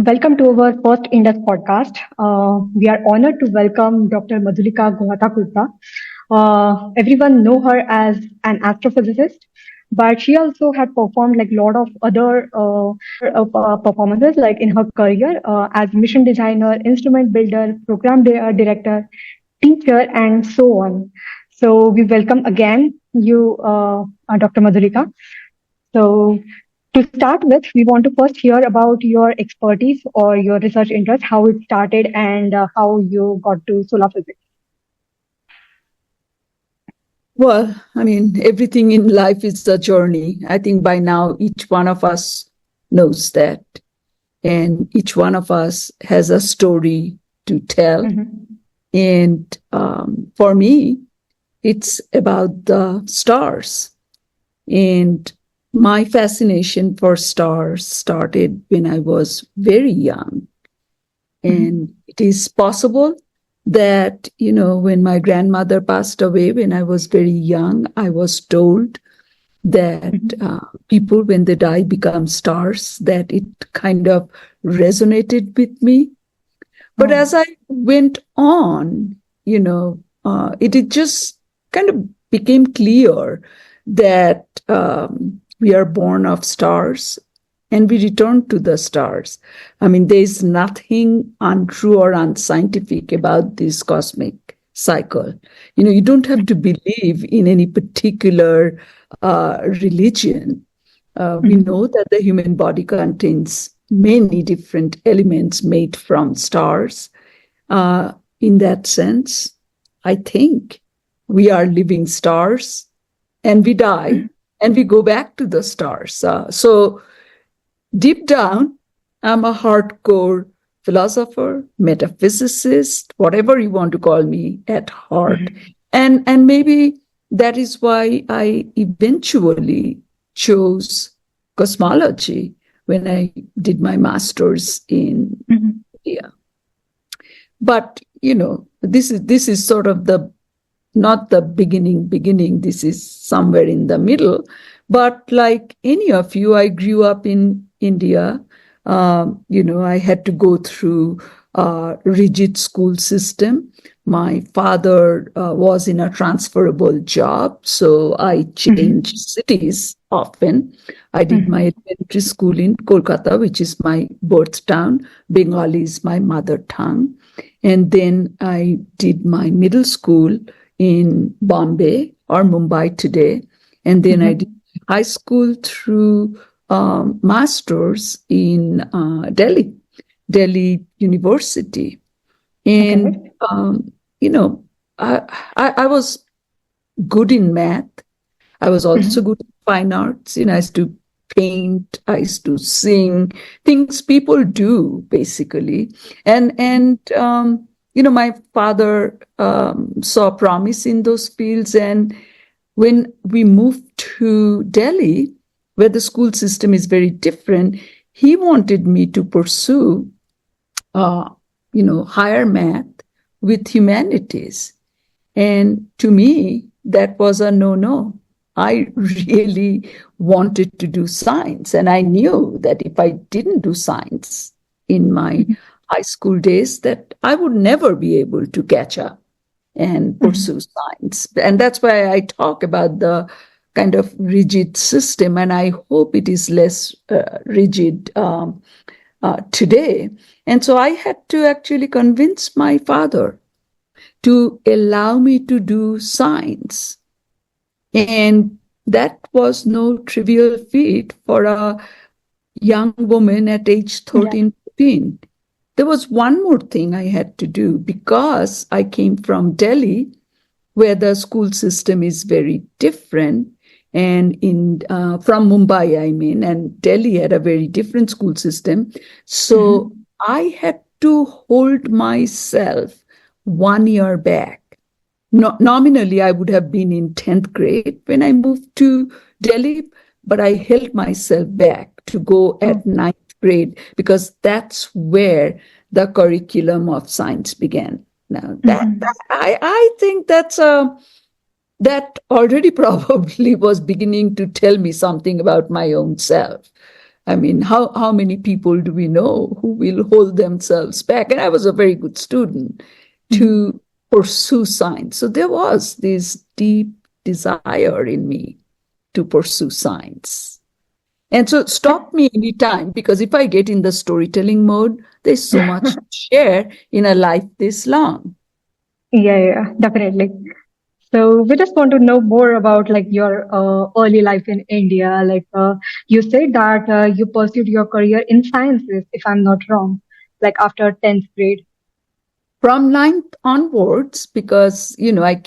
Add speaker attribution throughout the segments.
Speaker 1: Welcome to our first INDUS podcast. We are honored to welcome Dr. Madhulika Guhathakurta. Everyone know her as an astrophysicist, but she also had performed like a lot of other performances like in her career as mission designer, instrument builder, director, teacher, and so on. So we welcome again you, Dr. Madhulika. So, to start with, we want to first hear about your expertise or your research interest, how it started, and how you got to solar physics.
Speaker 2: Well, everything in life is a journey. I think by now each one of us knows that. And each one of us has a story to tell. And for me, it's about the stars. And my fascination for stars started when I was very young. And it is possible that, when my grandmother passed away when I was very young, I was told that people, when they die, become stars, that it kind of resonated with me. But as I went on, it just kind of became clear that we are born of stars and we return to the stars. There's nothing untrue or unscientific about this cosmic cycle. You don't have to believe in any particular religion. We know that the human body contains many different elements made from stars. In that sense, I think we are living stars and we die and we go back to the stars. So deep down, I'm a hardcore philosopher, metaphysicist, whatever you want to call me at heart. And maybe that is why I eventually chose cosmology when I did my master's in India. But, this is sort of not the beginning. This is somewhere in the middle. But like any of you, I grew up in India. I had to go through a rigid school system. My father was in a transferable job, so I changed cities often. I did my elementary school in Kolkata, which is my birth town. Bengali is my mother tongue. And then I did my middle school in Bombay or Mumbai today. And then I did high school through master's in Delhi University. And, I was good in math. I was also good in fine arts. I used to paint, I used to sing, things people do, basically. And my father saw promise in those fields. And when we moved to Delhi, where the school system is very different, he wanted me to pursue, higher math with humanities. And to me, that was a no-no. I really wanted to do science. And I knew that if I didn't do science in my high school days, that I would never be able to catch up and pursue science. And that's why I talk about the kind of rigid system. And I hope it is less rigid today. And so I had to actually convince my father to allow me to do science. And that was no trivial feat for a young woman at age 13, 14. There was one more thing I had to do because I came from Delhi, where the school system is very different. And from Mumbai, and Delhi had a very different school system. So I had to hold myself 1 year back. Nominally, I would have been in 10th grade when I moved to Delhi, but I held myself back to go at 9th grade because that's where the curriculum of science began. Now, I think that already probably was beginning to tell me something about my own self. I mean, how many people do we know who will hold themselves back? And I was a very good student to pursue science. So there was this deep desire in me to pursue science. And so stop me anytime, because if I get in the storytelling mode, there's so much to share in a life this long.
Speaker 1: Yeah, definitely. So we just want to know more about like your early life in India. Like you said that you pursued your career in sciences, if I'm not wrong, like after 10th grade.
Speaker 2: From ninth onwards, because, I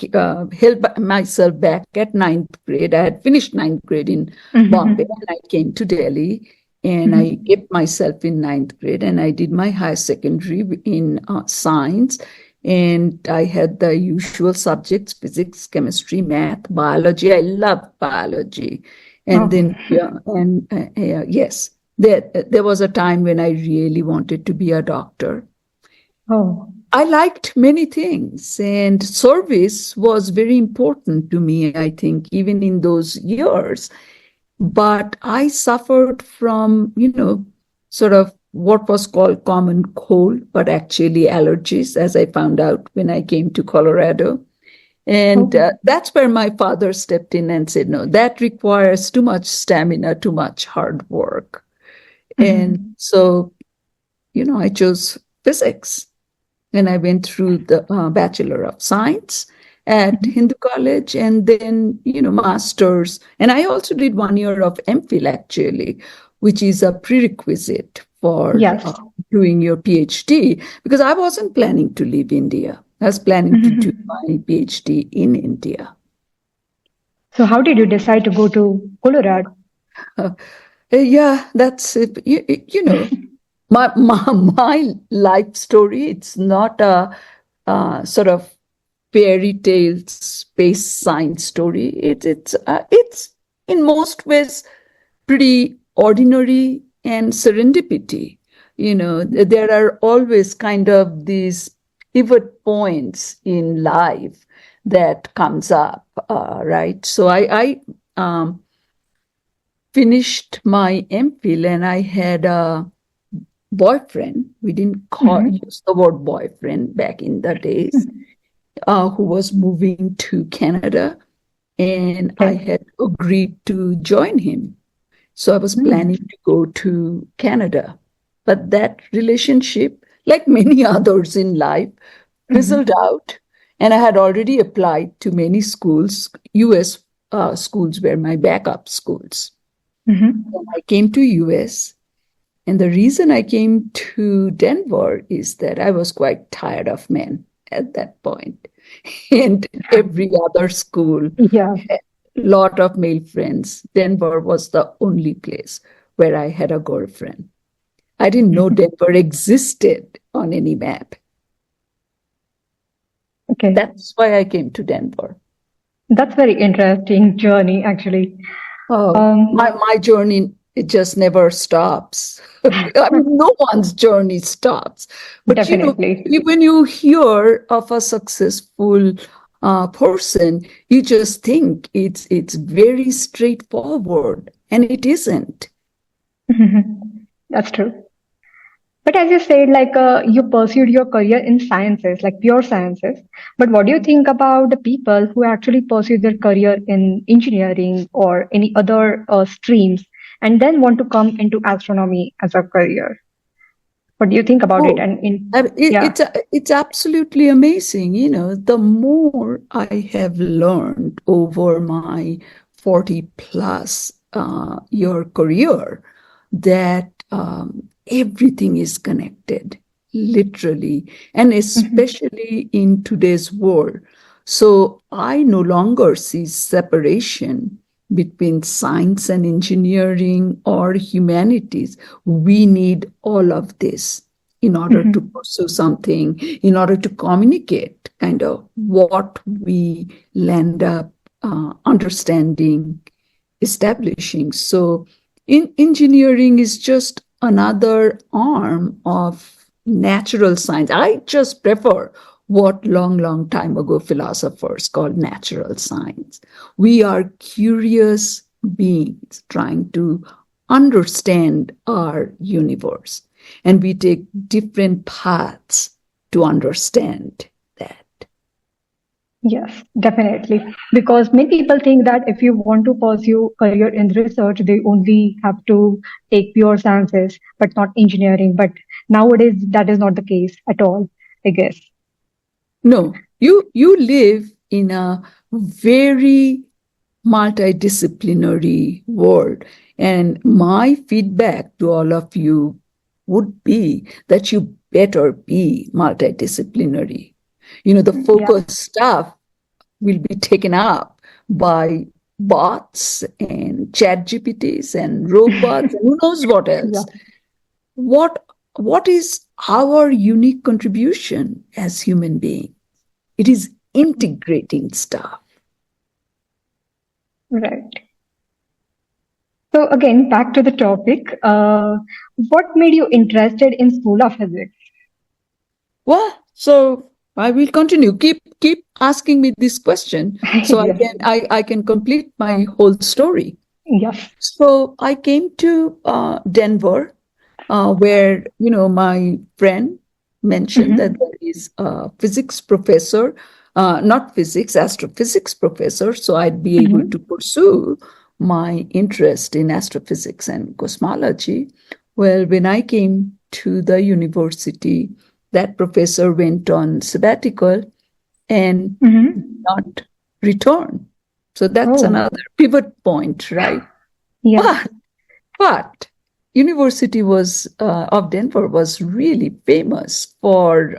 Speaker 2: held myself back at ninth grade. I had finished ninth grade in Bombay, and I came to Delhi, and I kept myself in ninth grade, and I did my higher secondary in science. And I had the usual subjects: physics, chemistry, math, biology. I loved biology. And then, yes, there was a time when I really wanted to be a doctor.
Speaker 1: Oh.
Speaker 2: I liked many things, and service was very important to me, I think, even in those years. But I suffered from, sort of what was called common cold, but actually allergies, as I found out when I came to Colorado. And that's where my father stepped in and said, no, that requires too much stamina, too much hard work. And so, I chose physics. And I went through the Bachelor of Science at Hindu College, and then, master's. And I also did 1 year of MPhil, actually, which is a prerequisite for doing your PhD, because I wasn't planning to leave India. I was planning to do my PhD in India.
Speaker 1: So how did you decide to go to Colorado?
Speaker 2: That's it. My life story, it's not a sort of fairy tale space science story. It's in most ways pretty ordinary and serendipity. There are always kind of these pivot points in life that comes up, right? So I finished my MPhil, and I had a boyfriend. We didn't use the word boyfriend back in the days, who was moving to Canada, and I had agreed to join him. So I was planning to go to Canada. But that relationship, like many others in life, fizzled out. And I had already applied to many schools. US schools were my backup schools. And I came to US. And the reason I came to Denver is that I was quite tired of men at that point. And every other school had a lot of male friends. Denver was the only place where I had a girlfriend. I didn't know Denver existed on any map.
Speaker 1: Okay.
Speaker 2: That's why I came to Denver.
Speaker 1: That's very interesting journey, actually.
Speaker 2: My journey, it just never stops. I mean, no one's journey stops. But
Speaker 1: definitely,
Speaker 2: when you hear of a successful person, you just think it's very straightforward, and it isn't.
Speaker 1: That's true. But as you said, like you pursued your career in sciences, like pure sciences. But what do you think about the people who actually pursue their career in engineering or any other streams and then want to come into astronomy as a career? What do you think about it? And
Speaker 2: it's absolutely amazing. The more I have learned over my 40 plus year career, that everything is connected, literally, and especially in today's world. So I no longer see separation between science and engineering or humanities. We need all of this in order to pursue something, in order to communicate kind of what we land up understanding, establishing. So engineering is just another arm of natural science. I just prefer what long time ago philosophers called natural science. We are curious beings trying to understand our universe. And we take different paths to understand that.
Speaker 1: Yes, definitely. Because many people think that if you want to pursue career in research, they only have to take pure sciences, but not engineering. But nowadays, that is not the case at all, I guess.
Speaker 2: No, you live in a very multidisciplinary world. And my feedback to all of you would be that you better be multidisciplinary. The
Speaker 1: Yeah.
Speaker 2: focus stuff will be taken up by bots and chat GPTs and robots and who knows what
Speaker 1: Yeah.
Speaker 2: else. What is our unique contribution as human beings? It is integrating stuff.
Speaker 1: Right. So again, back to the topic. What made you interested in School of Physics?
Speaker 2: Well, so I will continue. Keep asking me this question so
Speaker 1: Yes.
Speaker 2: I can complete my whole story.
Speaker 1: Yes.
Speaker 2: So I came to Denver, where my friend mentioned that there is a physics professor, not physics, astrophysics professor. So I'd be able to pursue my interest in astrophysics and cosmology. Well, when I came to the university, that professor went on sabbatical and not return. So that's
Speaker 1: Oh,
Speaker 2: another pivot point, right?
Speaker 1: yes.
Speaker 2: But University of Denver was really famous for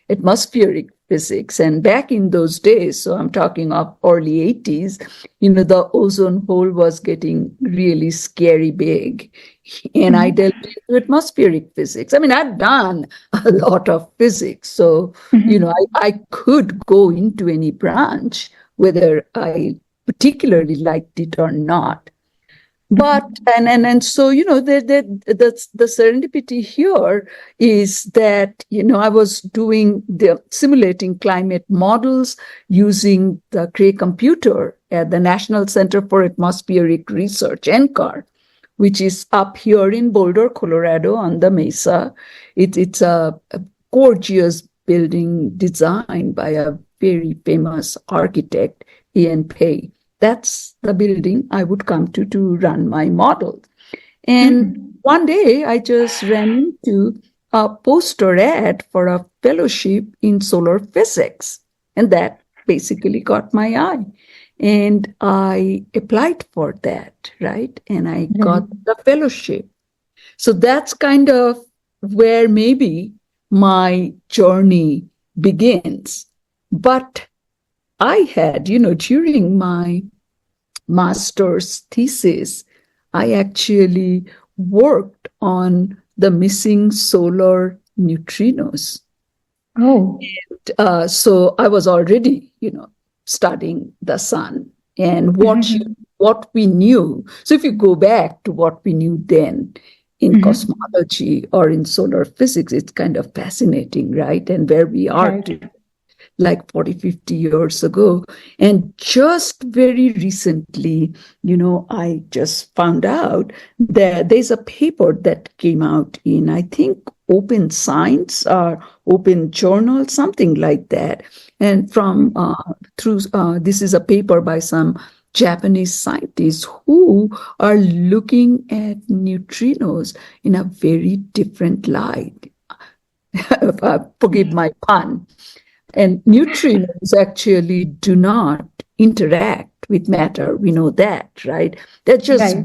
Speaker 2: atmospheric physics, and back in those days, so I'm talking of early 80s, the ozone hole was getting really scary big, and I delved into atmospheric physics. I mean, I've done a lot of physics, so I could go into any branch, whether I particularly liked it or not. But and so the serendipity here is that I was simulating climate models using the Cray computer at the National Center for Atmospheric Research, NCAR, which is up here in Boulder, Colorado, on the Mesa. It's a gorgeous building designed by a very famous architect, Ian Pei. That's the building I would come to run my model. And one day I just ran into a poster ad for a fellowship in solar physics. And that basically caught my eye. And I applied for that, right? And I got the fellowship. So that's kind of where maybe my journey begins. But I had, during my master's thesis, I actually worked on the missing solar neutrinos.
Speaker 1: Oh.
Speaker 2: And, so I was already, studying the sun and what we knew. So if you go back to what we knew then in cosmology or in solar physics, it's kind of fascinating, right? And where we are today, like 40, 50 years ago. And just very recently, I just found out that there's a paper that came out in, I think, Open Science or Open Journal, something like that. And this is a paper by some Japanese scientists who are looking at neutrinos in a very different light. Forgive my pun. And neutrinos actually do not interact with matter. We know that, right? They're just,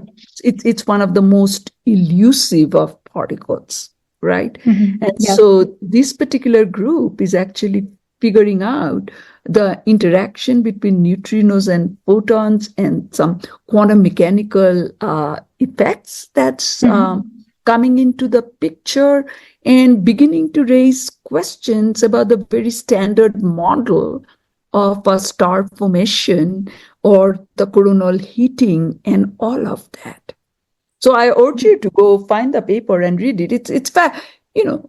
Speaker 2: it's one of the most elusive of particles, right? And so this particular group is actually figuring out the interaction between neutrinos and photons and some quantum mechanical effects that's coming into the picture and beginning to raise questions about the very standard model of a star formation or the coronal heating and all of that. So I urge you to go find the paper and read it. It's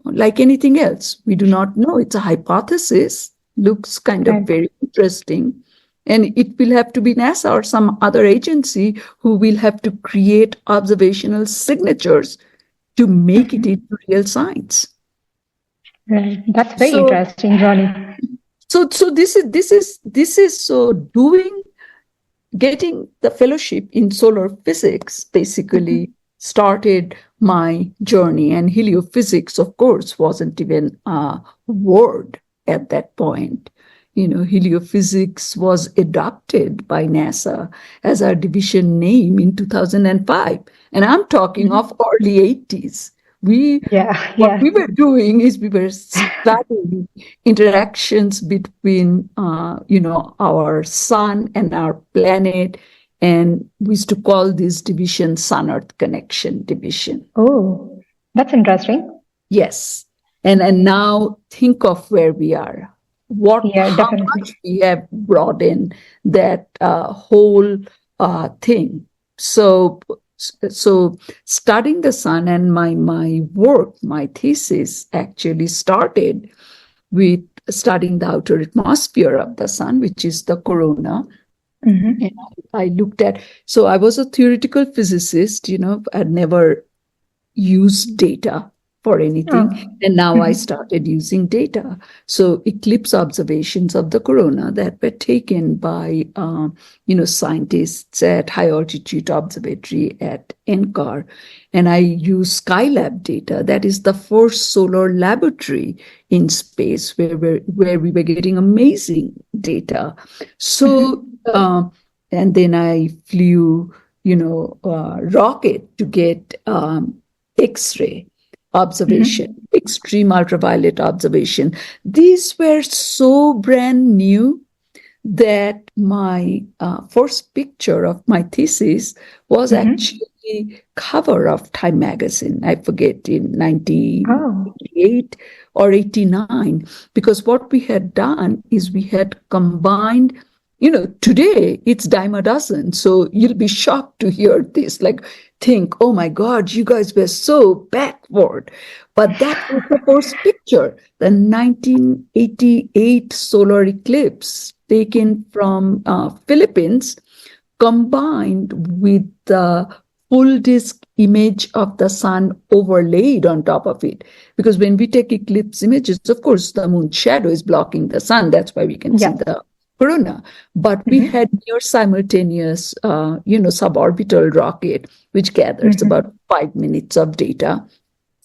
Speaker 2: like anything else, we do not know. It's a hypothesis, looks kind of very interesting. And it will have to be NASA or some other agency who will have to create observational signatures to make it into real science.
Speaker 1: Right. That's very
Speaker 2: So,
Speaker 1: interesting, Johnny.
Speaker 2: so this is so getting the fellowship in solar physics basically started my journey. And heliophysics, of course, wasn't even a word at that point. Heliophysics was adopted by NASA as our division name in 2005. And I'm talking of early 80s. What we were doing is we were studying interactions between, our sun and our planet. And we used to call this division Sun-Earth Connection Division.
Speaker 1: Oh, that's interesting.
Speaker 2: Yes. And now think of where we are. How much we have brought in that whole thing. So studying the sun, and my work, my thesis actually started with studying the outer atmosphere of the sun, which is the corona. And I looked at, so I was a theoretical physicist, I'd never used data for anything. And now I started using data. So eclipse observations of the corona that were taken by, scientists at High Altitude Observatory at NCAR. And I use Skylab data. That is the first solar laboratory in space where we were getting amazing data. So, and then I flew, rocket to get X-ray observation, extreme ultraviolet observation. These were so brand new that my first picture of my thesis was actually cover of Time magazine. I forget, in 1988 or 89, because what we had done is we had combined, today it's dime a dozen. So you'll be shocked to hear this, think, oh my God, you guys were so backward. But that was the first picture, the 1988 solar eclipse taken from Philippines, combined with the full disk image of the sun overlaid on top of it. Because when we take eclipse images, of course, the moon's shadow is blocking the sun. That's why we can see the corona. But we had near simultaneous, suborbital rocket, which gathers about 5 minutes of data.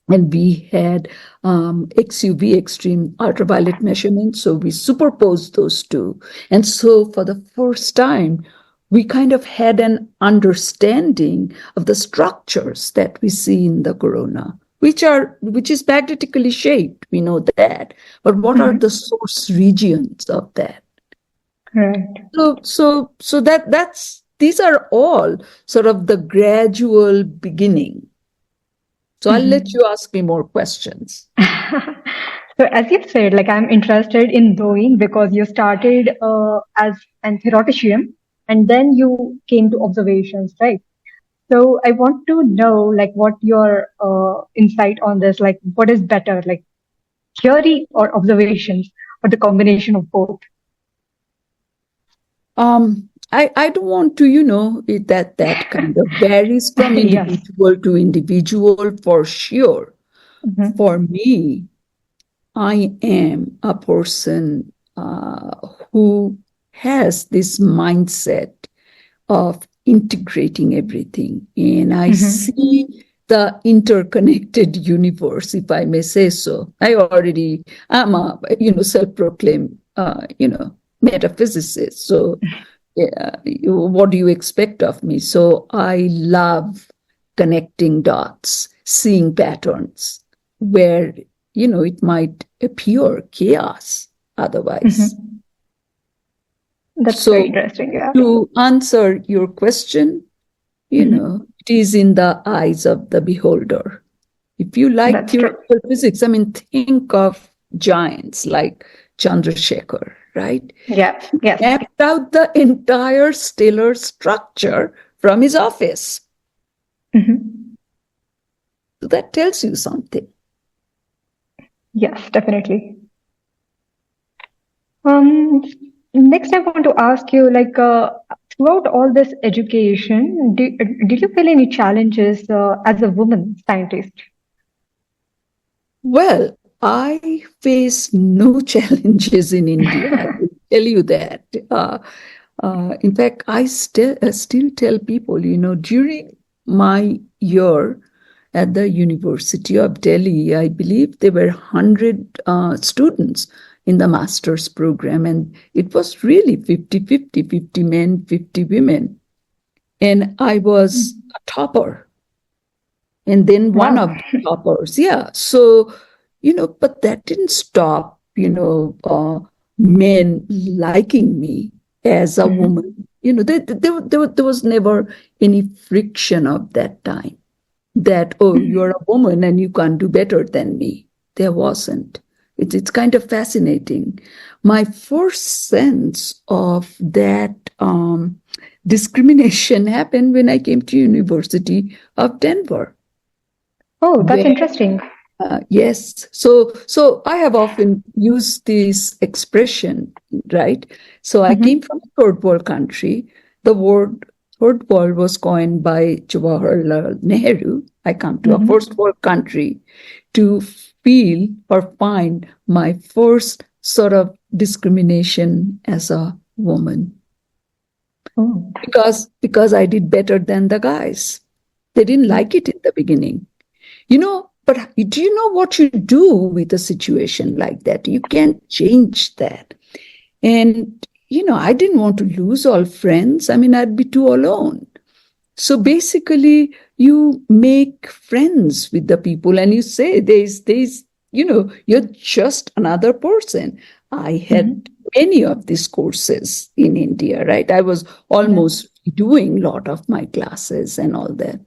Speaker 2: And we had XUV, extreme ultraviolet measurements. So we superposed those two. And so for the first time, we kind of had an understanding of the structures that we see in the corona, which is magnetically shaped. We know that. But what are the source regions of that?
Speaker 1: Right.
Speaker 2: So these are all sort of the gradual beginning. So I'll let you ask me more questions.
Speaker 1: So as you've said, I'm interested in knowing, because you started as an theoretician and then you came to observations, right? So I want to know what your insight on this, what is better, theory or observations, or the combination of both?
Speaker 2: I don't want to, that kind of varies from individual to individual for sure. For me, I am a person who has this mindset of integrating everything. And I see the interconnected universe, if I may say so. I'm a, self-proclaimed, metaphysicist. So what do you expect of me? So I love connecting dots, seeing patterns where, it might appear chaos otherwise.
Speaker 1: That's very interesting. Yeah.
Speaker 2: To answer your question, it is in the eyes of the beholder. If you like theoretical physics, think of giants like Chandrasekhar, right?
Speaker 1: Yeah. Yes.
Speaker 2: Mapped out the entire stellar structure from his office. So that tells you something.
Speaker 1: Yes, definitely. Next, I want to ask you, throughout all this education, did you feel any challenges as a woman scientist?
Speaker 2: Well, I face no challenges in India. I will tell you that. In fact, I still tell people, during my year at the University of Delhi, I believe there were 100 students in the master's program, and it was really 50-50, 50 men, 50 women. And I was a topper, and then one
Speaker 1: Wow.
Speaker 2: of the toppers. Yeah. So, but that didn't stop, men liking me as a
Speaker 1: Mhm.
Speaker 2: woman. There was never any friction of that time that, oh, you're a woman and you can't do better than me. There wasn't. It's kind of fascinating. My first sense of that discrimination happened when I came to University of Denver,
Speaker 1: Oh, that's
Speaker 2: where
Speaker 1: interesting.
Speaker 2: yes. So I have often used this expression, right? So I came
Speaker 1: Mhm.
Speaker 2: from a third world country. The word third world was coined by Jawaharlal Nehru. I come to a
Speaker 1: Mhm.
Speaker 2: first world country to feel or find my first sort of discrimination as a woman
Speaker 1: Oh.
Speaker 2: because I did better than the guys. They didn't like it in the beginning. But do you know what you do with a situation like that? You can't change that. And, I didn't want to lose all friends. I mean, I'd be too alone. So basically, you make friends with the people and you say, you're just another person. I had
Speaker 1: Mhm.
Speaker 2: many of these courses in India, right? I was
Speaker 1: Yeah.
Speaker 2: almost doing a lot of my classes and all that.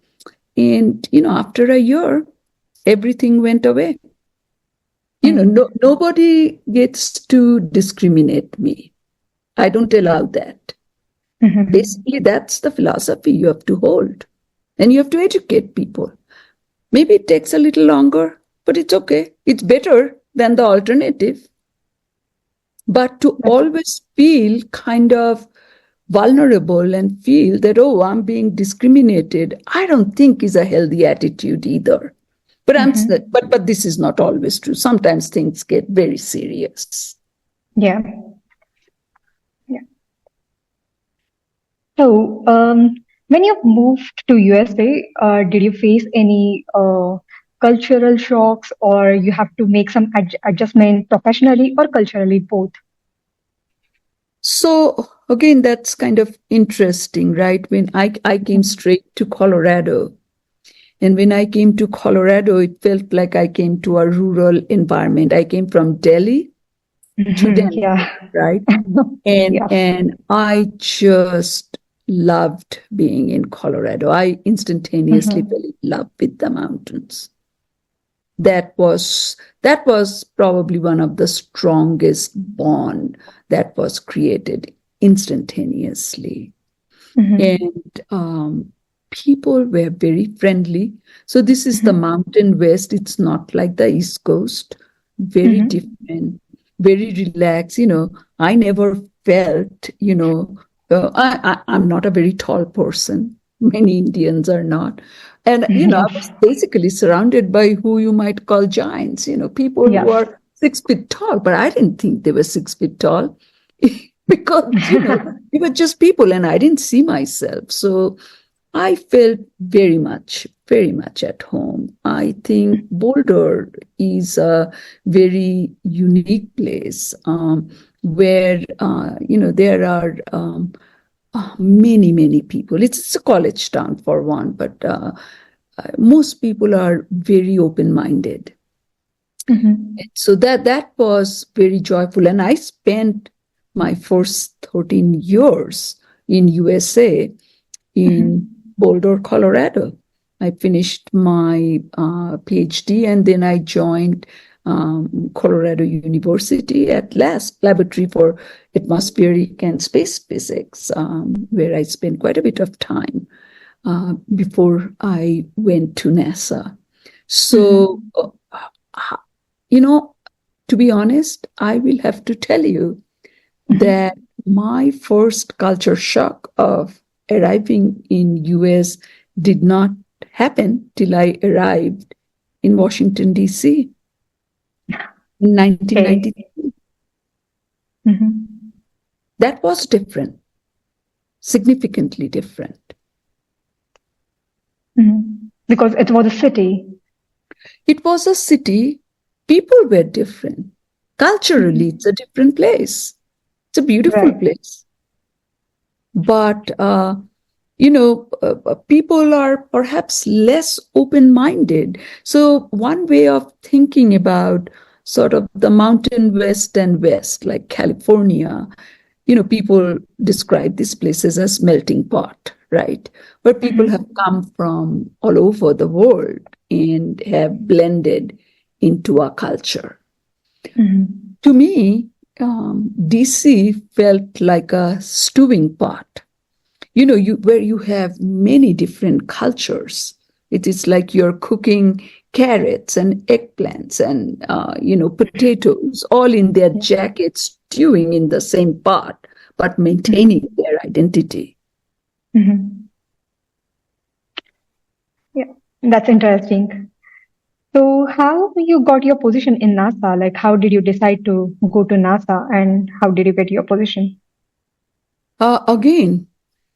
Speaker 2: And, after a year, everything went away.
Speaker 1: Mm.
Speaker 2: Nobody gets to discriminate me. I don't allow that.
Speaker 1: Mhm.
Speaker 2: Basically, that's the philosophy you have to hold. And you have to educate people. Maybe it takes a little longer, but it's okay. It's better than the alternative. But to
Speaker 1: That's.
Speaker 2: always feel kind of vulnerable and feel that, oh, I'm being discriminated, I don't think is a healthy attitude either.
Speaker 1: Mhm.
Speaker 2: But this is not always true. Sometimes things get very serious.
Speaker 1: Yeah. Yeah. So, when you moved to USA, did you face any cultural shocks, or you have to make some adjustment professionally or culturally, both?
Speaker 2: So again, that's kind of interesting, right? When I came straight to Colorado, and when I came to Colorado, it felt like I came to a rural environment. I came from Delhi to
Speaker 1: Mhm.
Speaker 2: Denver,
Speaker 1: Yeah.
Speaker 2: right? And
Speaker 1: Yeah.
Speaker 2: and I just loved being in Colorado. I instantaneously
Speaker 1: Mhm.
Speaker 2: fell in love with the mountains. That was probably one of the strongest bond that was created instantaneously.
Speaker 1: Mhm.
Speaker 2: And people were very friendly. So this is the
Speaker 1: Mhm.
Speaker 2: mountain west. It's not like the East Coast. Very
Speaker 1: Mhm.
Speaker 2: different, very relaxed. I never felt, I'm not a very tall person. Many Indians are not. And, I was basically surrounded by who you might call giants, people who
Speaker 1: Yes.
Speaker 2: are 6 feet tall, but I didn't think they were 6 feet tall because, we were just people and I didn't see myself. So I felt very much at home. I think Boulder is a very unique place where, there are many, many people. It's a college town for one, but most people are very open minded.
Speaker 1: Mhm.
Speaker 2: So that was very joyful. And I spent my first 13 years in USA in
Speaker 1: Mhm.
Speaker 2: Boulder, Colorado. I finished my PhD and then I joined Colorado University at LASP, Laboratory for Atmospheric and Space Physics, where I spent quite a bit of time before I went to NASA. So,
Speaker 1: Mhm.
Speaker 2: you know, to be honest, I will have to tell you that
Speaker 1: Mhm.
Speaker 2: my first culture shock of arriving in US did not happen till I arrived in Washington, D.C. in
Speaker 1: Okay.
Speaker 2: 1993.
Speaker 1: Mm-hmm.
Speaker 2: That was different, significantly different.
Speaker 1: Mm-hmm. Because it was a city.
Speaker 2: It was a city, people were different. Culturally, it's a different place. It's a beautiful
Speaker 1: Right.
Speaker 2: place. But, people are perhaps less open minded. So, one way of thinking about sort of the mountain west and west, like California, people describe these places as melting pot, right? Where people have
Speaker 1: Mm-hmm.
Speaker 2: come from all over the world and have blended into a culture.
Speaker 1: Mm-hmm.
Speaker 2: To me, DC felt like a stewing pot, where you have many different cultures. It is like you're cooking carrots and eggplants and potatoes all in their
Speaker 1: Yeah.
Speaker 2: jackets, stewing in the same pot, but
Speaker 1: Mm-hmm.
Speaker 2: maintaining their identity.
Speaker 1: Mm-hmm. Yeah. That's interesting. So, how you got your position in NASA? Like, how did you decide to go to NASA, and how did you get your position?
Speaker 2: Again,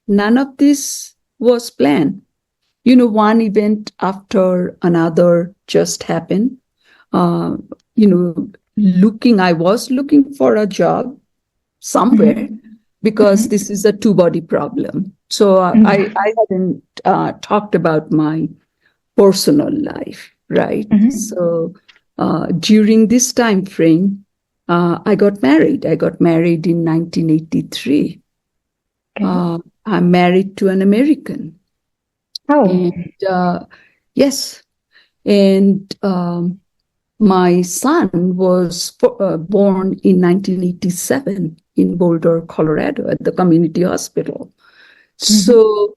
Speaker 2: none of this was planned. One event after another just happened. uh, I was looking for a job somewhere
Speaker 1: Mm-hmm.
Speaker 2: because
Speaker 1: Mm-hmm.
Speaker 2: this is a two body problem. So
Speaker 1: Yeah.
Speaker 2: I hadn't talked about my personal life, right?
Speaker 1: Mm-hmm.
Speaker 2: So during this time frame, I got married. I got married in 1983.
Speaker 1: Okay.
Speaker 2: I'm married to an American.
Speaker 1: Oh.
Speaker 2: And yes, and my son was born in 1987 in Boulder, Colorado, at the community hospital.
Speaker 1: Mm-hmm.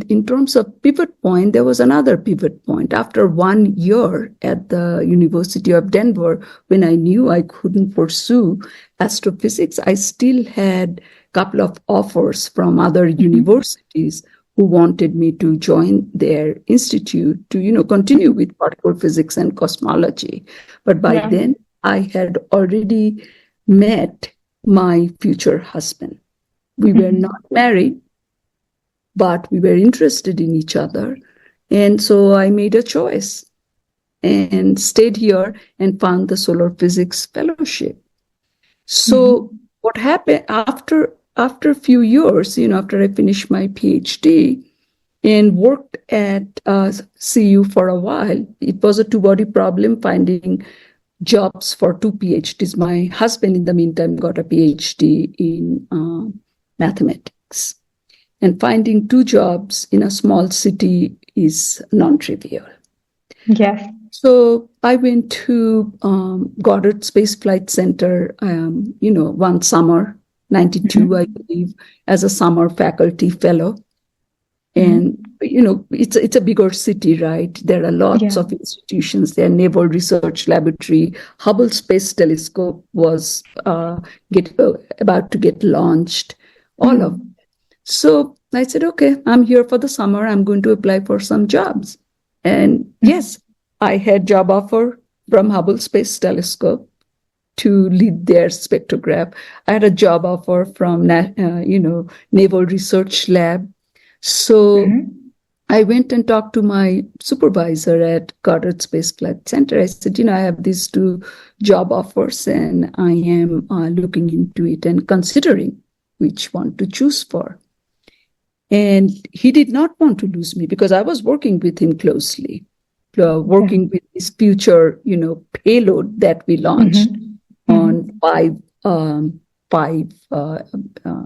Speaker 2: In terms of pivot point, there was another pivot point. After 1 year at the University of Denver, when I knew I couldn't pursue astrophysics, I still had a couple of offers from other
Speaker 1: Mm-hmm.
Speaker 2: universities who wanted me to join their institute to, continue
Speaker 1: Mm-hmm.
Speaker 2: with particle physics and cosmology. But by
Speaker 1: Yeah.
Speaker 2: then, I had already met my future husband. We were
Speaker 1: Mm-hmm.
Speaker 2: not married, but we were interested in each other. And so I made a choice and stayed here and found the solar physics fellowship. So
Speaker 1: Mm-hmm.
Speaker 2: what happened after a few years, after I finished my PhD and worked at CU for a while, it was a two-body problem finding jobs for two PhDs. My husband, in the meantime, got a PhD in mathematics. And finding two jobs in a small city is non-trivial.
Speaker 1: Yes.
Speaker 2: So I went to Goddard Space Flight Center, one summer, 92, I
Speaker 1: Mm-hmm.
Speaker 2: believe, as a summer faculty fellow.
Speaker 1: Mm-hmm.
Speaker 2: And, it's a bigger city, right? There are lots
Speaker 1: Yeah.
Speaker 2: of institutions there, Naval Research Laboratory, Hubble Space Telescope was about to get launched, all of.
Speaker 1: Mm-hmm.
Speaker 2: So I said, okay, I'm here for the summer. I'm going to apply for some jobs. And yes, I had job offer from Hubble Space Telescope to lead their spectrograph. I had a job offer from, Naval Research Lab. So
Speaker 1: Mm-hmm.
Speaker 2: I went and talked to my supervisor at Goddard Space Flight Center. I said, I have these two job offers and I am looking into it and considering which one to choose for. And he did not want to lose me because I was working with him closely,
Speaker 1: Yeah.
Speaker 2: working with this future, payload that we launched
Speaker 1: Mm-hmm.
Speaker 2: on
Speaker 1: Mm-hmm.
Speaker 2: five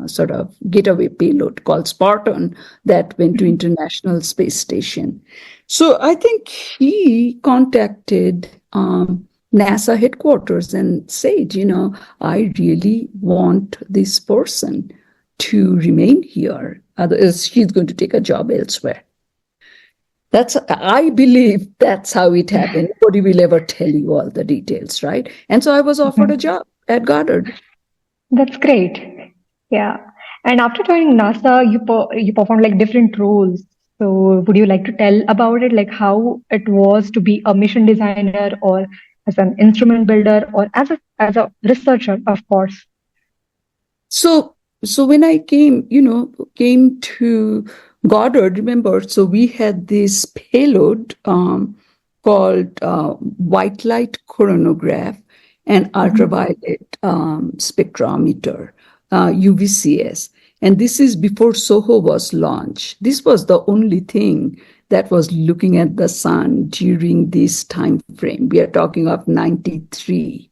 Speaker 2: sort of getaway payload called Spartan that went to
Speaker 1: Mm-hmm.
Speaker 2: International Space Station. So I think he contacted NASA headquarters and said, I really want this person to remain here. Otherwise, she's going to take a job elsewhere. I believe that's how it happened. Nobody will ever tell you all the details, right? And so I was offered a
Speaker 1: Mm-hmm.
Speaker 2: job at Goddard.
Speaker 1: That's great. Yeah. And after joining NASA, you performed like different roles. So would you like to tell about it, like how it was to be a mission designer, or as an instrument builder, or as a researcher, of course?
Speaker 2: So, so when I came to Goddard, remember, so we had this payload called white light coronagraph and
Speaker 1: Mm-hmm.
Speaker 2: ultraviolet spectrometer, UVCS. And this is before SOHO was launched. This was the only thing that was looking at the sun during this time frame. We are talking of 93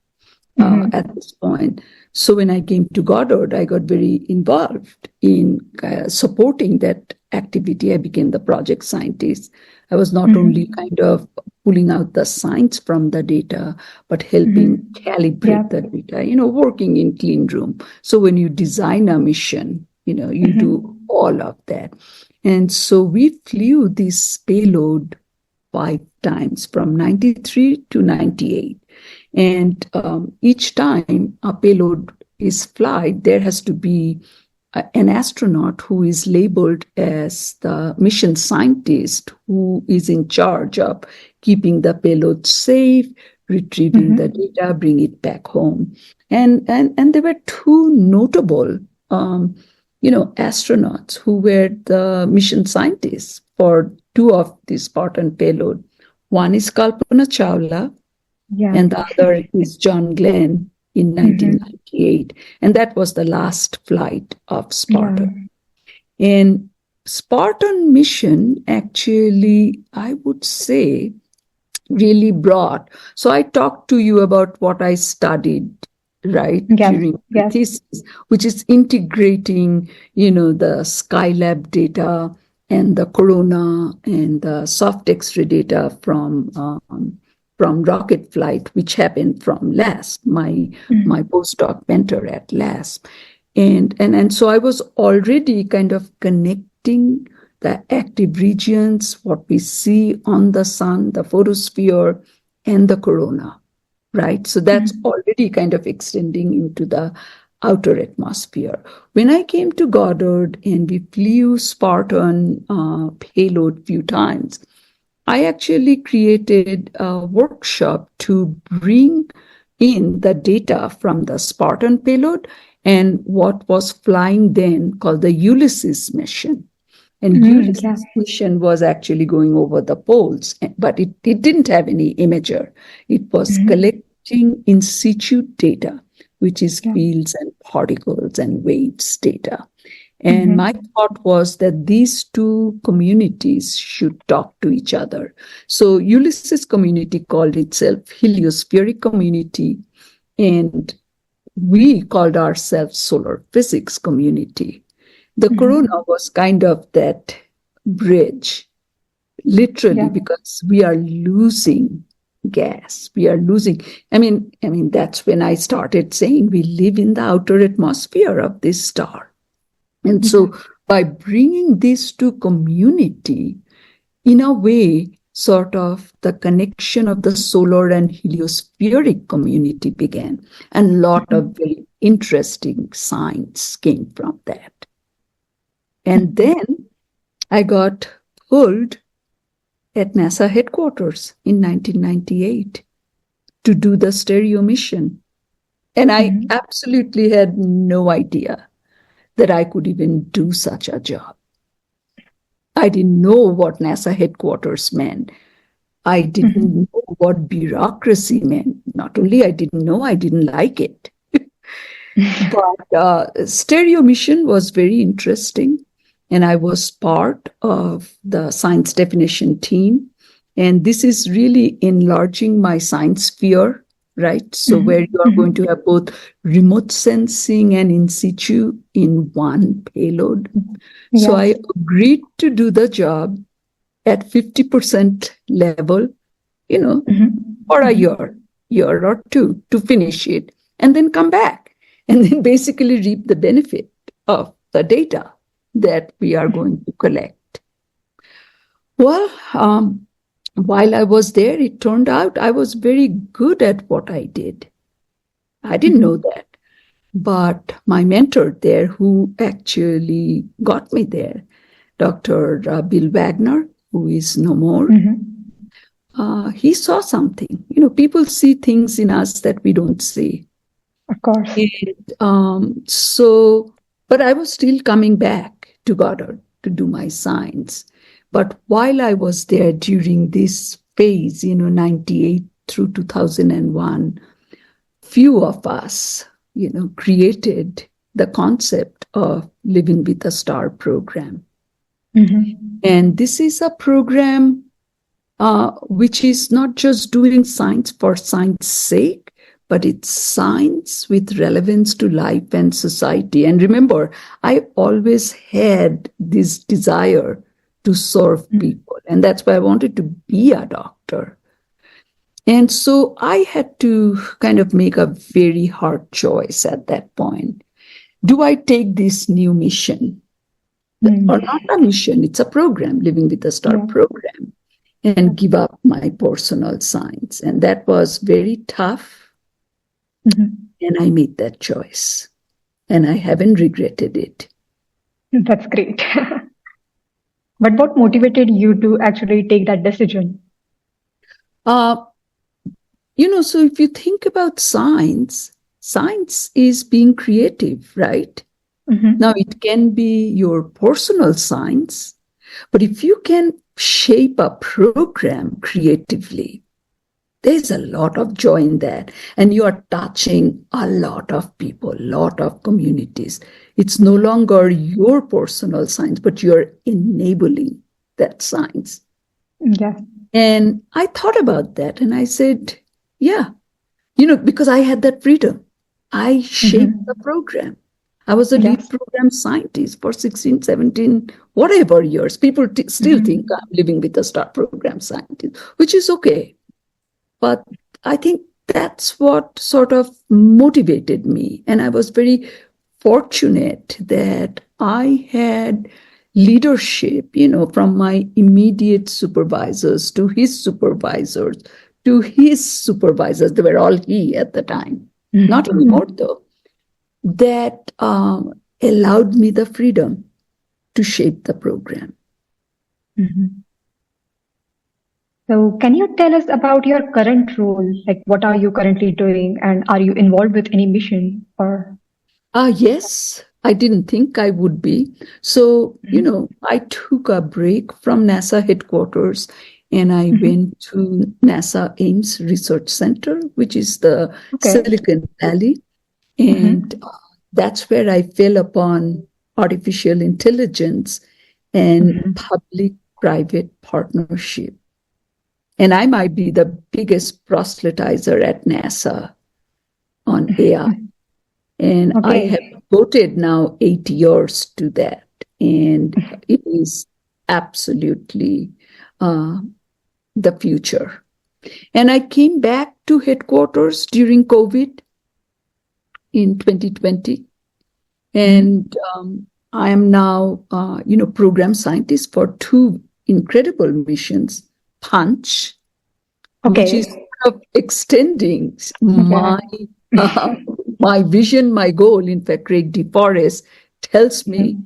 Speaker 2: at
Speaker 1: Mm-hmm.
Speaker 2: this point. So when I came to Goddard, I got very involved in supporting that activity. I became the project scientist. I was not only
Speaker 1: Mm-hmm.
Speaker 2: kind of pulling out the science from the data, but helping
Speaker 1: Mm-hmm. Yeah.
Speaker 2: calibrate the data, working in clean room. So when you design a mission, you do
Speaker 1: Mm-hmm.
Speaker 2: all of that. And so we flew this payload 5 times from 93 to 98. And each time a payload is flight, there has to be an astronaut who is labeled as the mission scientist who is in charge of keeping the payload safe, retrieving the
Speaker 1: Mm-hmm.
Speaker 2: data, bring it back home. And there were two notable astronauts who were the mission scientists for two of the Spartan payload. One is Kalpana Chawla,
Speaker 1: Yeah.
Speaker 2: and the other is John Glenn in
Speaker 1: Mm-hmm.
Speaker 2: 1998. And that was the last flight of
Speaker 1: Yeah.
Speaker 2: Spartan. And Spartan mission actually, I would say, really brought. So I talked to you about what I studied, right,
Speaker 1: Yes.
Speaker 2: during my
Speaker 1: Yes.
Speaker 2: thesis, which is integrating, the Skylab data and the corona and the soft X-ray data from rocket flight, which happened from LASP, my
Speaker 1: Mm-hmm.
Speaker 2: postdoc mentor at LASP. And so I was already kind of connecting the active regions, what we see on the sun, the photosphere, and the corona, right? So that's
Speaker 1: Mm-hmm.
Speaker 2: already kind of extending into the outer atmosphere. When I came to Goddard and we flew Spartan payload few times, I actually created a workshop to bring in the data from the Spartan payload and what was flying then called the Ulysses mission. And
Speaker 1: Mm-hmm. Yeah.
Speaker 2: Ulysses mission was actually going over the poles, but it didn't have any imager. It was
Speaker 1: Mm-hmm.
Speaker 2: collecting in situ data, which is
Speaker 1: Yeah.
Speaker 2: fields and particles and waves data. And my
Speaker 1: Mm-hmm.
Speaker 2: thought was that these two communities should talk to each other. So Ulysses community called itself heliospheric community, and we called ourselves solar physics community. The
Speaker 1: Mm-hmm.
Speaker 2: corona was kind of that bridge, literally,
Speaker 1: Yeah.
Speaker 2: because we are losing gas. We are losing. I mean, that's when I started saying we live in the outer atmosphere of this star. And
Speaker 1: Yeah.
Speaker 2: so by bringing this to community, in a way, sort of the connection of the solar and heliospheric community began. And a lot of
Speaker 1: Mm-hmm.
Speaker 2: very interesting science came from that. And then I got pulled at NASA headquarters in 1998 to do the stereo mission. And I
Speaker 1: Mm-hmm.
Speaker 2: absolutely had no idea that I could even do such a job. I didn't know what NASA headquarters meant. I didn't
Speaker 1: Mm-hmm.
Speaker 2: know what bureaucracy meant. Not only I didn't know, I didn't like it. But stereo mission was very interesting. And I was part of the science definition team. And this is really enlarging my science sphere, right? So where you are going
Speaker 1: Mm-hmm.
Speaker 2: to have both remote sensing and in situ in one payload. So
Speaker 1: Yeah.
Speaker 2: I agreed to do the job at 50% level, you know, for a
Speaker 1: Mm-hmm.
Speaker 2: year or two to finish it, and then come back and then basically reap the benefit of the data that we are going to collect. Well, while I was there, it turned out I was very good at what I did. I didn't know
Speaker 1: Mm-hmm.
Speaker 2: that. But my mentor there, who actually got me there, Dr. Bill Wagner, who is no more, he saw something. People see things in us that we don't see.
Speaker 1: Of course.
Speaker 2: And but I was still coming back to Goddard to do my science. But while I was there during this phase, 98 through 2001, few of us, created the concept of Living with a Star program. And this is a program which is not just doing science for science sake, but it's science with relevance to life and society. And remember, I always had this desire to serve people, and that's why I wanted to be a doctor. And so I had to kind of make a very hard choice at that point. Do I take this new mission? Or not a mission, it's a program, Living with a Star program, and give up my personal science? And that was very tough. And I made that choice. And I haven't regretted it.
Speaker 1: That's great. But what motivated you to actually take that decision?
Speaker 2: So if you think about science is being creative, right? Now, it can be your personal science, but if you can shape a program creatively, there's a lot of joy in that. And you are touching a lot of people, a lot of communities. It's no longer your personal science, but you're enabling that science.
Speaker 1: Yeah.
Speaker 2: And I thought about that and I said, yeah, because I had that freedom. I shaped the program. I was a lead program scientist for 16, 17, whatever years. People still think I'm Living with a Star program scientist, which is okay. But I think that's what sort of motivated me. And I was very fortunate that I had leadership, from my immediate supervisors to his supervisors to his supervisors. They were all he at the time. Not anymore, though. That allowed me the freedom to shape the program.
Speaker 1: So can you tell us about your current role? Like, what are you currently doing? And are you involved with any mission or?
Speaker 2: Yes, I didn't think I would be. So, I took a break from NASA headquarters and I went to NASA Ames Research Center, which is the Silicon Valley. And that's where I fell upon artificial intelligence and public-private partnership. And I might be the biggest proselytizer at NASA on AI. And I have devoted now 8 years to that. And it is absolutely the future. And I came back to headquarters during COVID in 2020. And I am now, program scientist for 2 incredible missions. Punch, which is sort of extending my vision, my goal. In fact, Craig DeForest tells me,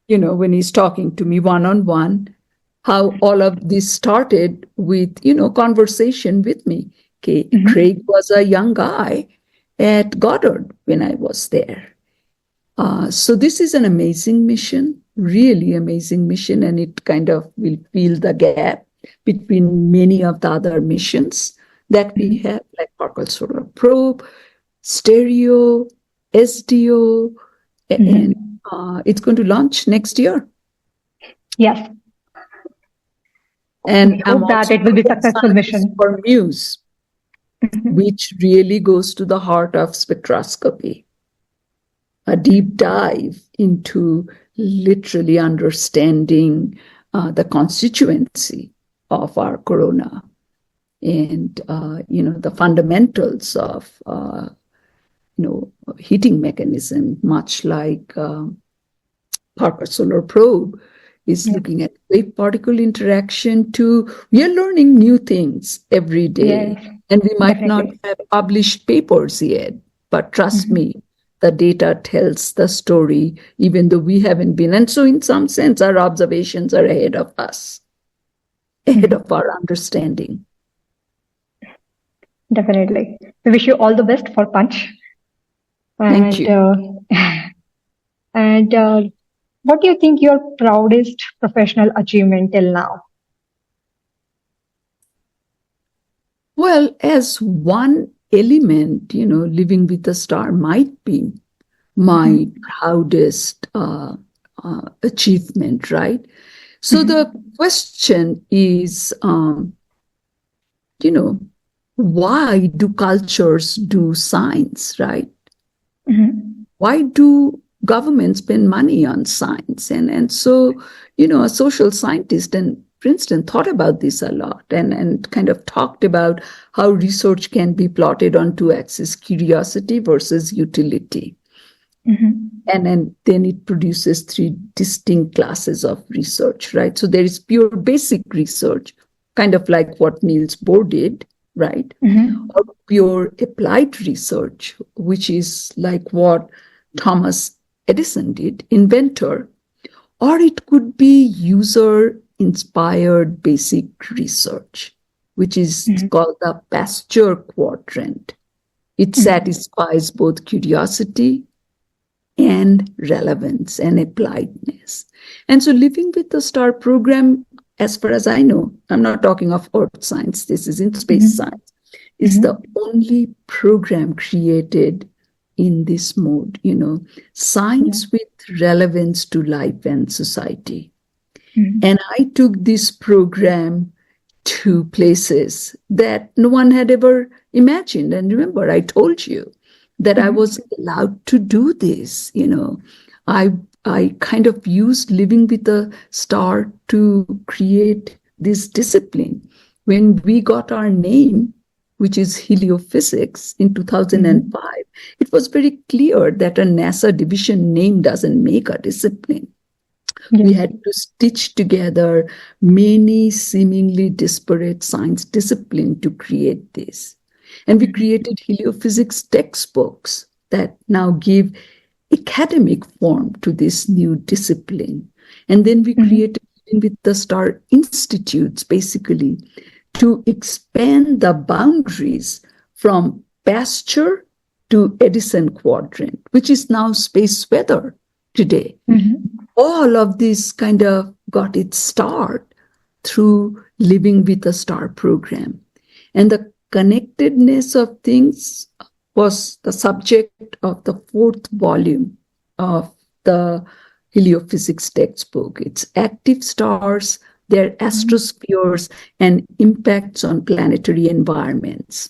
Speaker 2: when he's talking to me one-on-one, how all of this started with, conversation with me. Okay, Craig was a young guy at Goddard when I was there. So this is an amazing mission, really amazing mission, and it kind of will fill the gap between many of the other missions that we have, like Parker Solar Probe, Stereo, SDO, and it's going to launch next year.
Speaker 1: Yes.
Speaker 2: And
Speaker 1: I hope that it will be a successful mission.
Speaker 2: For Muse, which really goes to the heart of spectroscopy. A deep dive into literally understanding the constituency of our corona and, the fundamentals of, heating mechanism, much like Parker Solar Probe is looking at wave particle interaction we are learning new things every day. And we might not have published papers yet, but trust me, the data tells the story, even though we haven't been. And so in some sense, our observations are ahead of us, ahead of our understanding.
Speaker 1: Definitely. We wish you all the best for Punch.
Speaker 2: Thank you.
Speaker 1: And what do you think your proudest professional achievement till now?
Speaker 2: Well, as one element, living with a star might be my proudest achievement, right? So the question is, why do cultures do science, right? Why do governments spend money on science? And so, a social scientist in Princeton thought about this a lot and kind of talked about how research can be plotted on two axes, curiosity versus utility. And then it produces three distinct classes of research, right? So there is pure basic research, kind of like what Niels Bohr did, right? Or pure applied research, which is like what Thomas Edison did, inventor. Or it could be user-inspired basic research, which is called the Pasteur quadrant. It satisfies both curiosity and relevance and appliedness. And so Living with the Star program, as far as I know, I'm not talking of earth science, this is in space science, is the only program created in this mode, science with relevance to life and society. And I took this program to places that no one had ever imagined. And remember, I told you that I was allowed to do this. I kind of used Living with a Star to create this discipline. When we got our name, which is heliophysics, in 2005, it was very clear that a NASA division name doesn't make a discipline. We had to stitch together many seemingly disparate science disciplines to create this. And we created heliophysics textbooks that now give academic form to this new discipline. And then we created with the Star Institutes, basically, to expand the boundaries from Pasteur to Edison quadrant, which is now space weather today. All of this kind of got its start through Living with a Star program. And the connectedness of things was the subject of the 4th volume of the heliophysics textbook. It's active stars, their astrospheres, and impacts on planetary environments.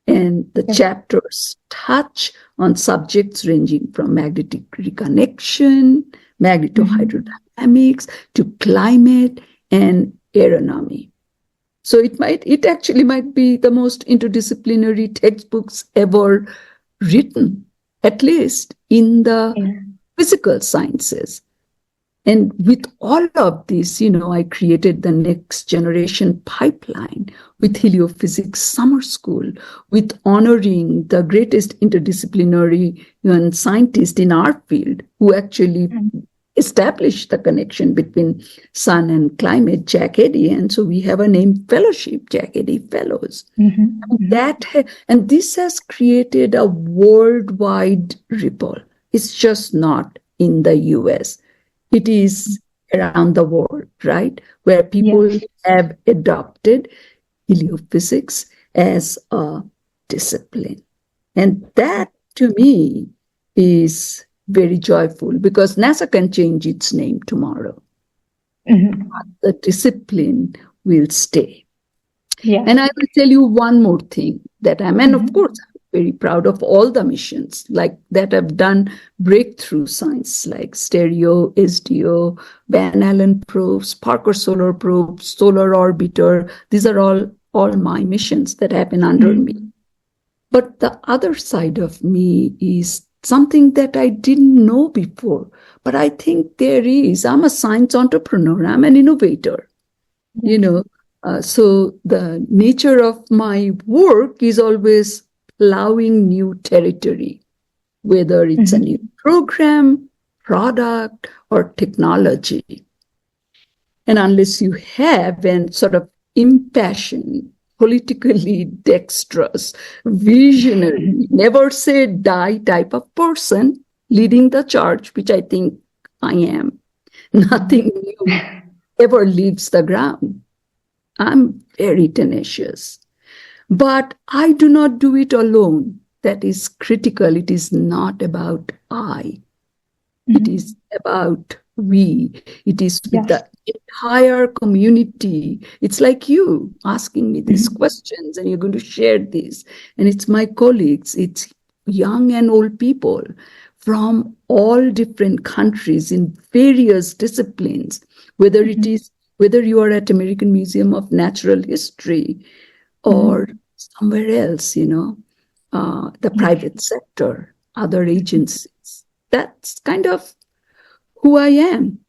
Speaker 2: And the chapters touch on subjects ranging from magnetic reconnection, magnetohydrodynamics, to climate and aeronomy. So it actually might be the most interdisciplinary textbooks ever written, at least in the physical sciences. And with all of this, I created the next generation pipeline with Heliophysics Summer School, with honoring the greatest interdisciplinary scientist in our field who actually established the connection between sun and climate, Jack Eddy. And so we have a name fellowship, Jack Eddy Fellows. And this has created a worldwide ripple. It's just not in the US. It is around the world, right? Where people have adopted heliophysics as a discipline. And that, to me, is very joyful because NASA can change its name tomorrow. The discipline will stay. And I will tell you one more thing that and of course, I'm very proud of all the missions like that have done breakthrough science like STEREO, SDO, Van Allen probes, Parker Solar Probe, Solar Orbiter. These are all my missions that happen under me. But the other side of me is something that I didn't know before, but I think there is. I'm a science entrepreneur. I'm an innovator, so the nature of my work is always plowing new territory, whether it's a new program, product, or technology. And unless you have an sort of impassioned, politically dexterous, visionary, never say die type of person leading the charge, which I think I am, nothing new ever leaves the ground. I'm very tenacious. But I do not do it alone. That is critical. It is not about I. It is about we. It is with the entire community. It's like you asking me these questions and you're going to share this. And it's my colleagues. It's young and old people from all different countries in various disciplines, whether you are at American Museum of Natural History or somewhere else, the private sector, other agencies. That's kind of who I am.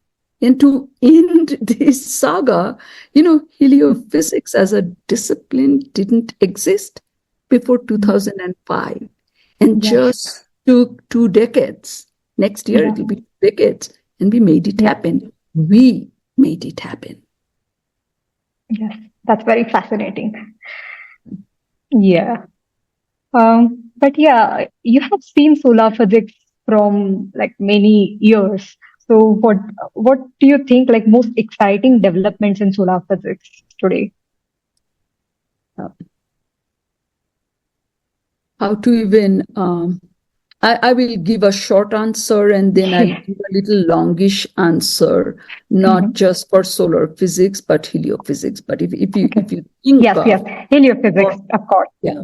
Speaker 2: And to end this saga, heliophysics as a discipline didn't exist before 2005. And just took 2 decades. Next year, it'll be 2 decades. And we made it happen. We made it happen.
Speaker 1: Yes, that's very fascinating. Yeah. But yeah, you have seen solar physics from like many years. So what do you think like most exciting developments in solar physics today?
Speaker 2: How to even I will give a short answer and then I'll give a little longish answer, not just for solar physics, but heliophysics. But if you think
Speaker 1: yes, heliophysics, of course.
Speaker 2: Yeah.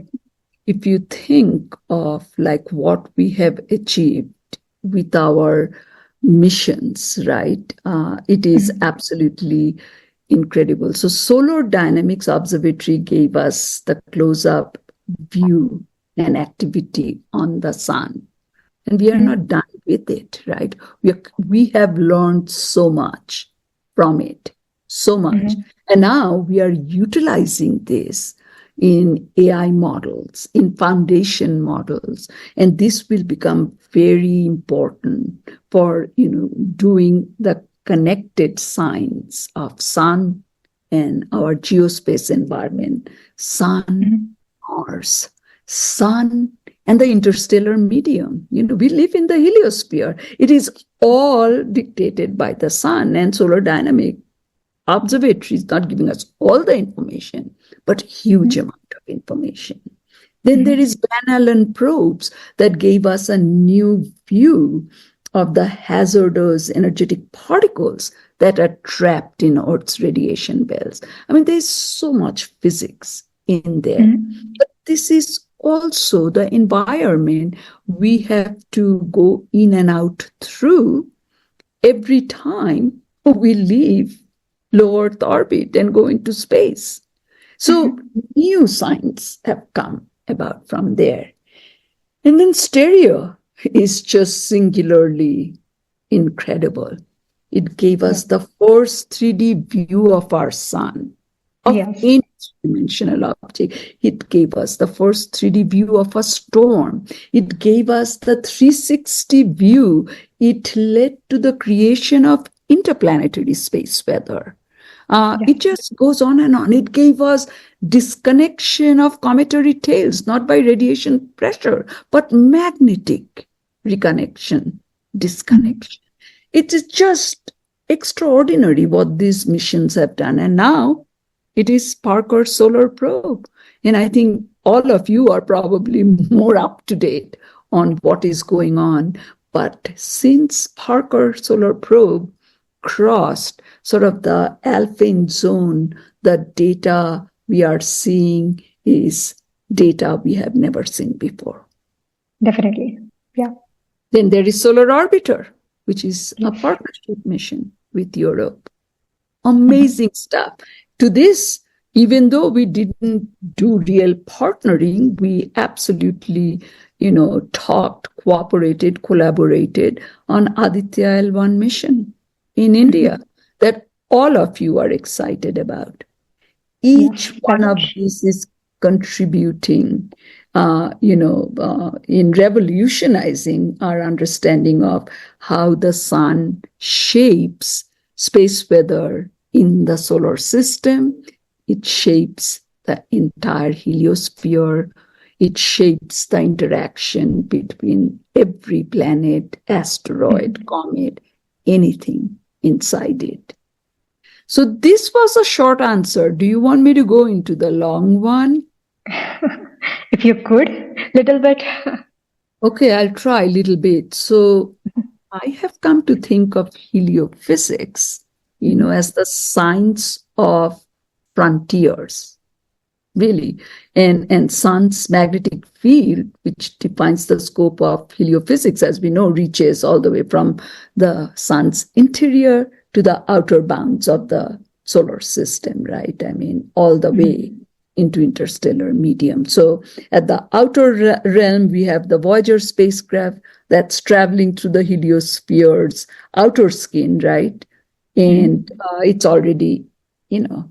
Speaker 2: If you think of like what we have achieved with our missions, right? It is absolutely incredible. So Solar Dynamics Observatory gave us the close-up view and activity on the sun. And we are not done with it, right? We have learned so much from it, so much. And now we are utilizing this in AI models, in foundation models. And this will become very important for, doing the connected science of sun and our geospace environment, sun, Mars, sun, and the interstellar medium. We live in the heliosphere. It is all dictated by the sun, and Solar Dynamic Observatory is not giving us all the information, but huge amount of information. Then there is Van Allen probes that gave us a new view of the hazardous energetic particles that are trapped in Earth's radiation belts. I mean, there's so much physics in there. But this is also the environment we have to go in and out through every time we leave low Earth orbit and go into space. So new science have come about from there. And then stereo is just singularly incredible. It gave us the first 3D view of our sun, of any dimensional object. It gave us the first 3D view of a storm. It gave us the 360 view. It led to the creation of interplanetary space weather. It just goes on and on. It gave us disconnection of cometary tails, not by radiation pressure, but magnetic reconnection, disconnection. It is just extraordinary what these missions have done. And now it is Parker Solar Probe. And I think all of you are probably more up to date on what is going on. But since Parker Solar Probe crossed sort of the alpine zone, the data we are seeing is data we have never seen before.
Speaker 1: Definitely. Yeah.
Speaker 2: Then there is Solar Orbiter, which is a partnership mission with Europe. Amazing stuff. To this, even though we didn't do real partnering, we absolutely, talked, cooperated, collaborated on Aditya L1 mission in India that all of you are excited about. Each one of these is contributing, in revolutionizing our understanding of how the sun shapes space weather in the solar system. It shapes the entire heliosphere. It shapes the interaction between every planet, asteroid, comet, anything inside it. So this was a short answer. Do you want me to go into the long one?
Speaker 1: If you could, little bit.
Speaker 2: Okay, I'll try a little bit. So I have come to think of heliophysics, as the science of frontiers, really. And sun's magnetic field, which defines the scope of heliophysics, as we know, reaches all the way from the sun's interior to the outer bounds of the solar system, right? I mean, all the way into interstellar medium. So at the outer realm, we have the Voyager spacecraft that's traveling through the heliosphere's outer skin, right? And it's already,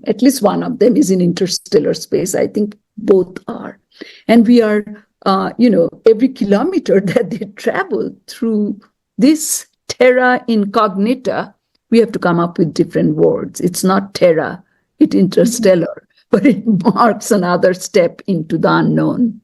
Speaker 2: at least one of them is in interstellar space. I think both are. And we are, every kilometer that they travel through this terra incognita, we have to come up with different words. It's not terra, it's interstellar. But it marks another step into the unknown.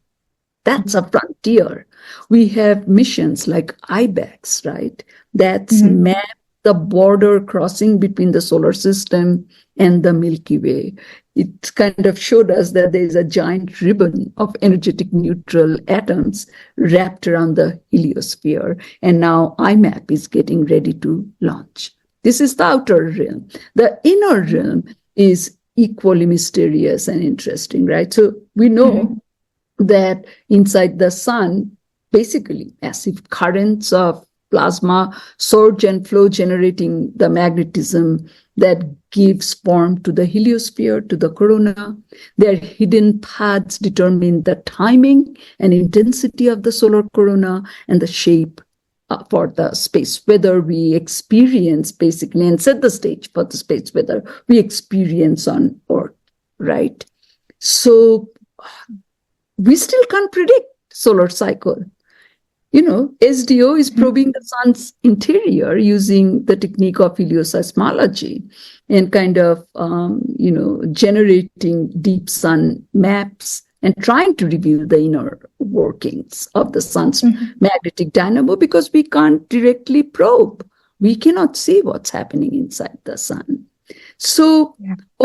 Speaker 2: That's a frontier. We have missions like IBEX, right? That's map the border crossing between the solar system and the Milky Way. It kind of showed us that there is a giant ribbon of energetic neutral atoms wrapped around the heliosphere. And now IMAP is getting ready to launch. This is the outer realm. The inner realm is equally mysterious and interesting, right? So we know that inside the sun, basically massive currents of plasma surge and flow, generating the magnetism that gives form to the heliosphere, to the corona. Their hidden paths determine the timing and intensity of the solar corona and the shape for the space weather we experience, basically, and set the stage for the space weather we experience on Earth, right? So we still can't predict solar cycle. SDO is probing the sun's interior using the technique of helioseismology and kind of, generating deep sun maps and trying to reveal the inner workings of the sun's magnetic dynamo, because we can't directly probe. We cannot see what's happening inside the sun. So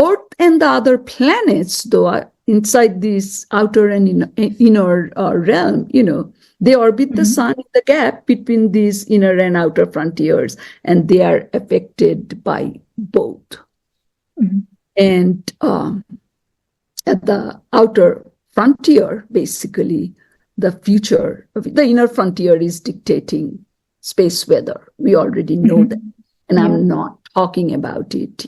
Speaker 2: Earth and the other planets, though, are inside this outer and inner realm, they orbit the sun in the gap between these inner and outer frontiers, and they are affected by both. And at the outer frontier, basically, the future of the inner frontier is dictating space weather. We already know that. And I'm not talking about it,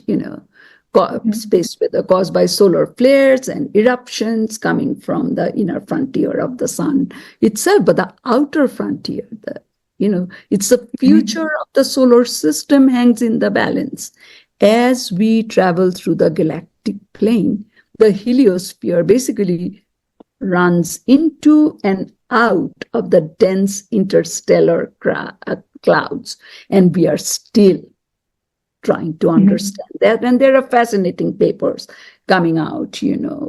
Speaker 2: space weather caused by solar flares and eruptions coming from the inner frontier of the sun itself. But the outer frontier, it's the future of the solar system hangs in the balance. As we travel through the galactic plane, the heliosphere basically runs into and out of the dense interstellar clouds. And we are still trying to understand that. And there are fascinating papers coming out,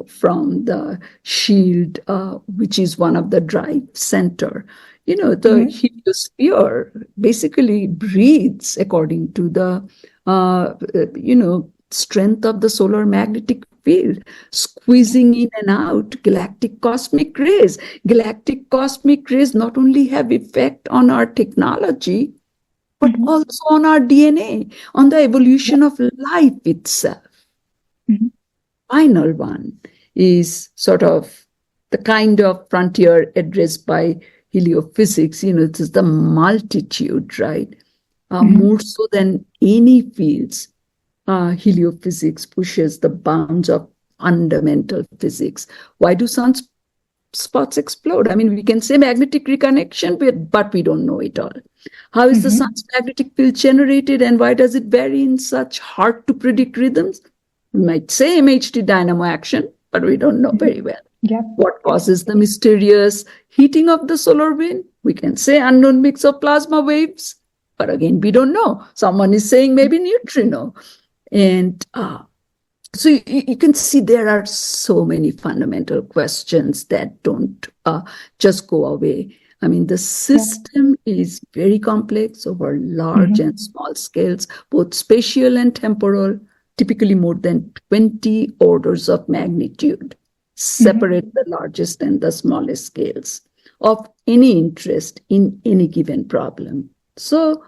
Speaker 2: from the shield, which is one of the drive center. The heliosphere basically breathes according to the, strength of the solar magnetic field, squeezing in and out galactic cosmic rays. Galactic cosmic rays not only have effect on our technology, but also on our DNA, on the evolution of life itself. Final one is sort of the kind of frontier addressed by heliophysics. It is the multitude, right? More so than any fields, heliophysics pushes the bounds of fundamental physics. Why do sunspots explode? I mean, we can say magnetic reconnection, but we don't know it all. How is the sun's magnetic field generated, and why does it vary in such hard to predict rhythms? We might say MHD dynamo action, but we don't know very well.
Speaker 1: Yep.
Speaker 2: What causes the mysterious heating of the solar wind? We can say unknown mix of plasma waves, but again, we don't know. Someone is saying maybe neutrino. And so you can see there are so many fundamental questions that don't just go away. I mean, the system is very complex over large and small scales, both spatial and temporal, typically more than 20 orders of magnitude separate the largest and the smallest scales of any interest in any given problem. So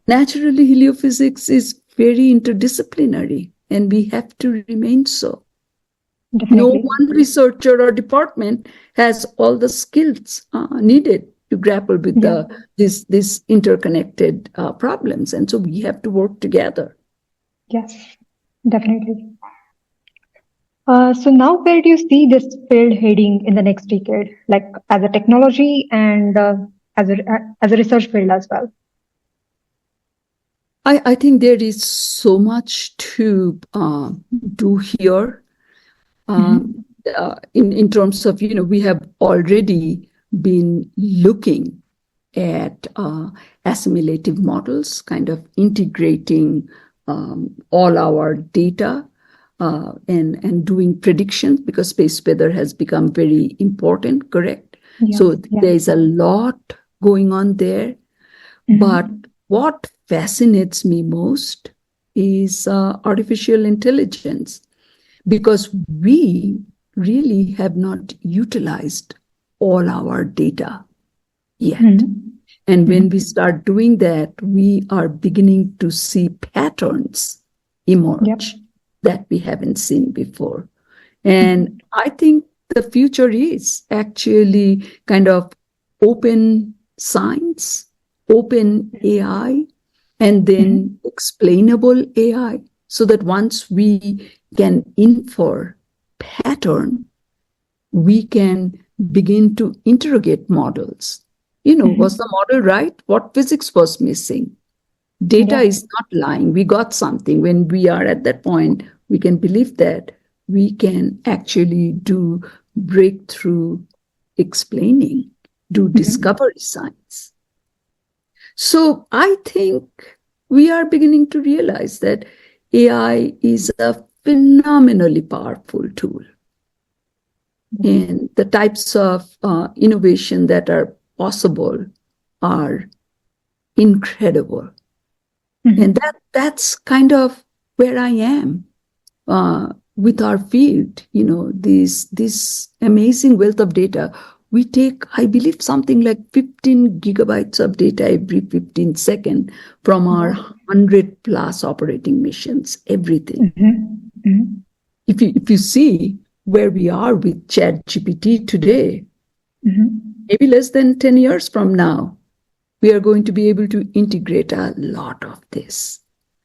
Speaker 2: naturally, heliophysics is very interdisciplinary, and we have to remain so.
Speaker 1: Definitely.
Speaker 2: No one researcher or department has all the skills needed to grapple with these interconnected problems, and so we have to work together.
Speaker 1: Yes, definitely. So now where do you see this field heading in the next decade, like as a technology and as a research field as well?
Speaker 2: I think there is so much to do here in terms of, we have already been looking at assimilative models, kind of integrating all our data and doing predictions, because space weather has become very important, correct? So there is a lot going on there. But what fascinates me most is artificial intelligence, because we really have not utilized all our data yet. And when we start doing that, we are beginning to see patterns emerge that we haven't seen before. And I think the future is actually kind of open science, open AI, and then explainable AI, so that once we can infer pattern, we can begin to interrogate models. Was the model right? What physics was missing? Data is not lying. We got something. When we are at that point, we can believe that we can actually do breakthrough explaining, do discovery science. So I think we are beginning to realize that AI is a phenomenally powerful tool. And the types of innovation that are possible are incredible. And that's kind of where I am with our field. This amazing wealth of data. We take, I believe, something like 15 gigabytes of data every 15 seconds from our 100 plus operating missions, everything. If you see where we are with ChatGPT today, maybe less than 10 years from now, we are going to be able to integrate a lot of this.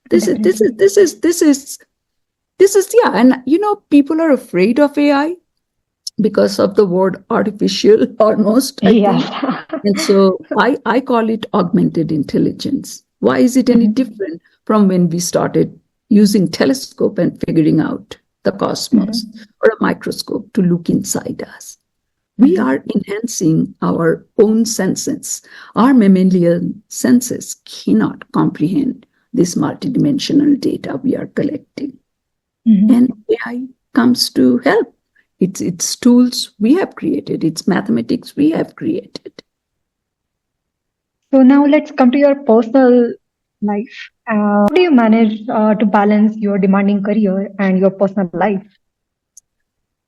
Speaker 2: This is, and people are afraid of AI because of the word artificial, almost, I think. And so I call it augmented intelligence. Why is it any different from when we started using telescope and figuring out the cosmos, or a microscope to look inside us? We are enhancing our own senses. Our mammalian senses cannot comprehend this multidimensional data we are collecting. And AI comes to help. It's tools we have created. It's mathematics we have created.
Speaker 1: So now let's come to your personal life. How do you manage to balance your demanding career and your personal life?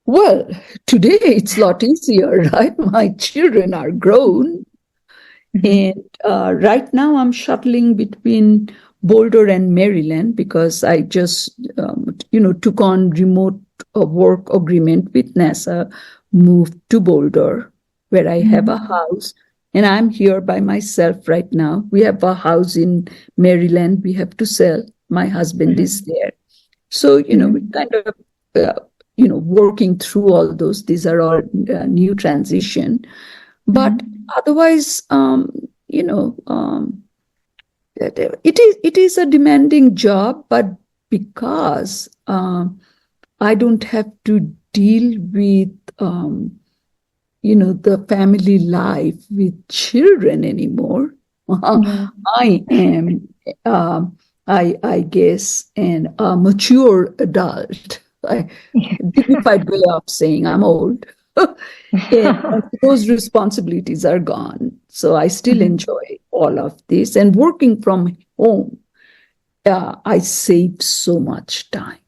Speaker 2: Well, today it's a lot easier, right? My children are grown. And right now I'm shuttling between Boulder and Maryland, because I just, took on remote work agreement with NASA, moved to Boulder, where I have a house, and I'm here by myself right now. We have a house in Maryland we have to sell. My husband is there. So, we kind of, working through all those. These are all new transition. But otherwise, it is a demanding job, but because I don't have to deal with the family life with children anymore.
Speaker 1: Yeah.
Speaker 2: I am, I guess, a mature adult. Dignified way of saying I'm old. And those responsibilities are gone. So I still
Speaker 1: Mhm.
Speaker 2: enjoy all of this. And working from home, I save so much time.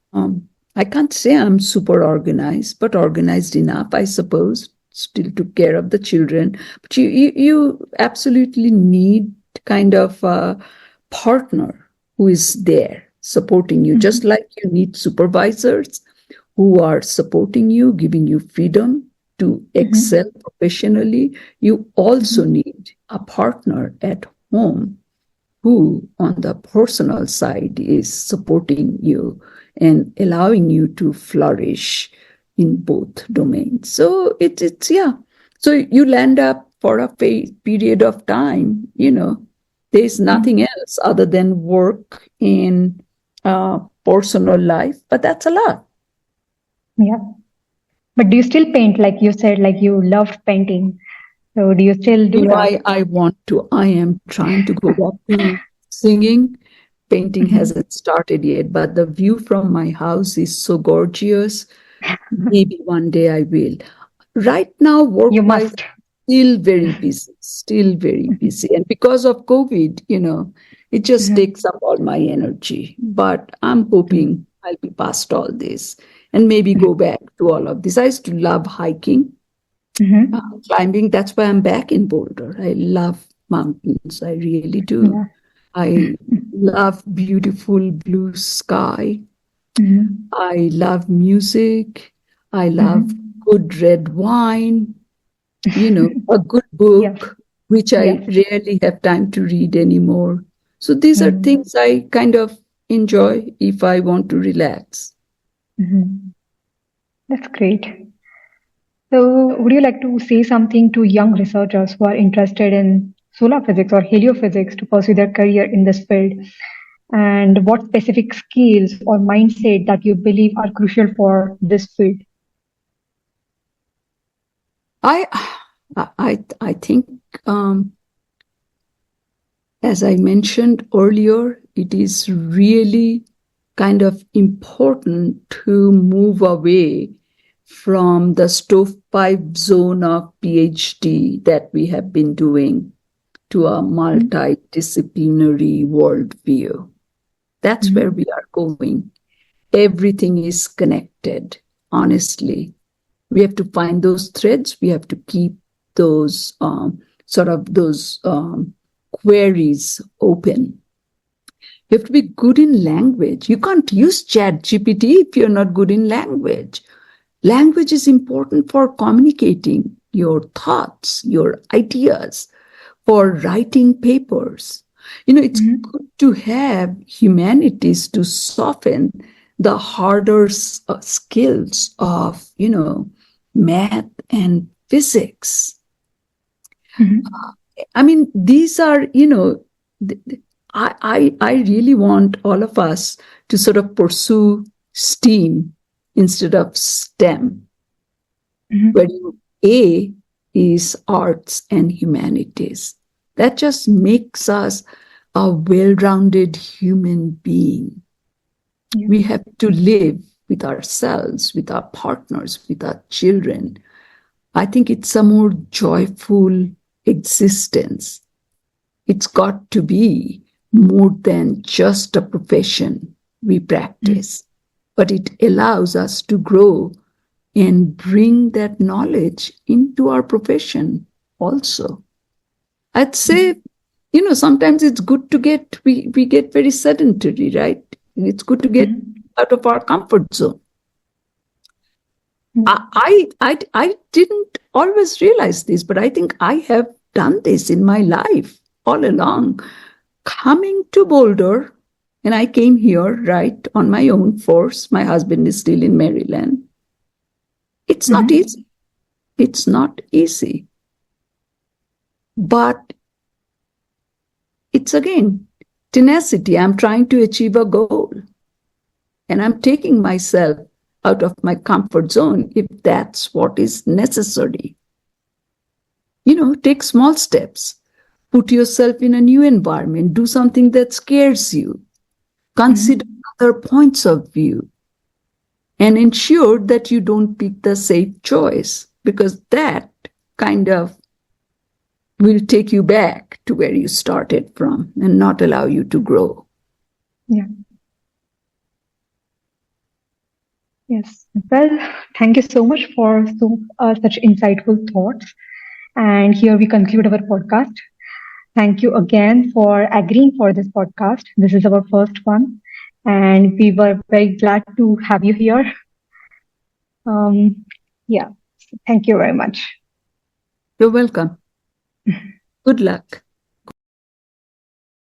Speaker 2: I can't say I'm super organized, but organized enough, I suppose. Still took care of the children, but you absolutely need kind of a partner who is there supporting you, just
Speaker 1: Mhm.
Speaker 2: like you need supervisors who are supporting you, giving you freedom to excel
Speaker 1: Mhm.
Speaker 2: professionally. You also
Speaker 1: Mhm.
Speaker 2: need a partner at home who, on the personal side, is supporting you and allowing you to flourish in both domains. So it's yeah. So you land up for a period of time, there's nothing
Speaker 1: Mhm.
Speaker 2: else other than work in personal life, but that's a lot.
Speaker 1: Yeah. But do you still paint? Like you said, like you loved painting. So do you still do that?
Speaker 2: I am trying to go back to singing. Painting
Speaker 1: Mhm.
Speaker 2: hasn't started yet, but the view from my house is so gorgeous. Maybe one day I will. Right now,
Speaker 1: You
Speaker 2: work-wise,
Speaker 1: must.
Speaker 2: still very busy. And because of COVID, it just
Speaker 1: Mhm.
Speaker 2: takes up all my energy. But I'm hoping I'll be past all this and maybe go back to all of this. I used to love hiking,
Speaker 1: Mhm.
Speaker 2: climbing. That's why I'm back in Boulder. I love mountains. I really do.
Speaker 1: Yeah.
Speaker 2: I love beautiful blue sky.
Speaker 1: Mhm.
Speaker 2: I love music. I love
Speaker 1: Mhm.
Speaker 2: good red wine, a good
Speaker 1: Yes.
Speaker 2: book, which I
Speaker 1: Yes.
Speaker 2: rarely have time to read anymore. So these are
Speaker 1: Mhm.
Speaker 2: things I kind of enjoy if I want to relax.
Speaker 1: Mhm. That's great. So, would you like to say something to young researchers who are interested in solar physics or heliophysics to pursue their career in this field? And what specific skills or mindset that you believe are crucial for this field?
Speaker 2: I I think um, as I mentioned earlier, it is really kind of important to move away from the stovepipe zone of PhD that we have been doing to a multidisciplinary worldview. That's where we
Speaker 1: Mhm.
Speaker 2: are going. Everything is connected, honestly. We have to find those threads. We have to keep those those queries open. You have to be good in language. You can't use Chat GPT if you're not good in language. Language is important for communicating your thoughts, your ideas, for writing papers. It's
Speaker 1: Mhm.
Speaker 2: good to have humanities to soften the harder skills of, math and physics.
Speaker 1: Mhm.
Speaker 2: I mean, these are, I really want all of us to sort of pursue STEAM instead of STEM, where
Speaker 1: Mhm.
Speaker 2: A is arts and humanities. That just makes us a well rounded human being.
Speaker 1: Yeah.
Speaker 2: We have to live with ourselves, with our partners, with our children. I think it's a more joyful existence. It's got to be more than just a profession we
Speaker 1: Mhm.
Speaker 2: practice, but it allows us to grow and bring that knowledge into our profession also. I'd say,
Speaker 1: Mhm.
Speaker 2: sometimes it's good to we get very sedentary, right? It's good to get
Speaker 1: Mhm.
Speaker 2: out of our comfort zone.
Speaker 1: Yeah.
Speaker 2: I didn't always realize this, but I think I have done this in my life all along. Coming to Boulder, and I came here, right, on my own force. My husband is still in Maryland. It's not
Speaker 1: Mhm.
Speaker 2: easy. It's not easy. But it's again tenacity. I'm trying to achieve a goal, and I'm taking myself out of my comfort zone if that's what is necessary. Take small steps. Put yourself in a new environment. Do something that scares you. Consider other points of view. And ensure that you don't pick the safe choice, because that kind of will take you back to where you started from and not allow you to grow.
Speaker 1: Yeah. Yes. Well, thank you so much for such insightful thoughts. And here we conclude our podcast. Thank you again for agreeing for this podcast. This is our first one, and we were very glad to have you here. Yeah. Thank you very much.
Speaker 2: You're welcome. Good luck.